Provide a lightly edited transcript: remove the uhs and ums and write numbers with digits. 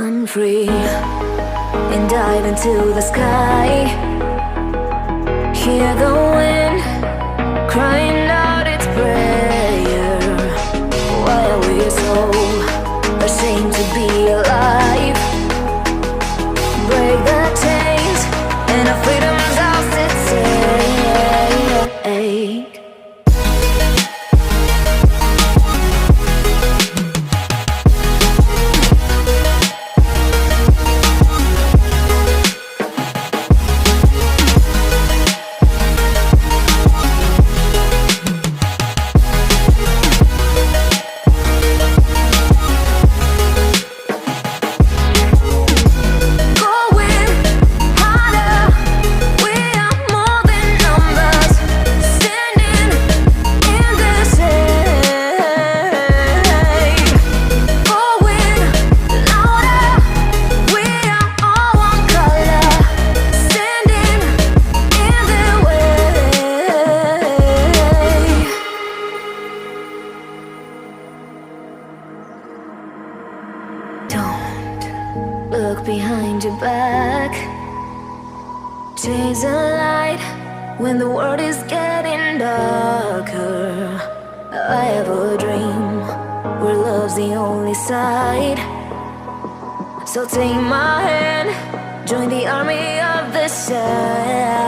run free and dive into the sky. Hear the wind crying out its prayer. Why are we so ashamed to be alive? Break the chains and our freedom's ours to take. Look behind your back. Chase a light when the world is getting darker. I have a dream where love's the only side. So take my hand, join the army of the shadows.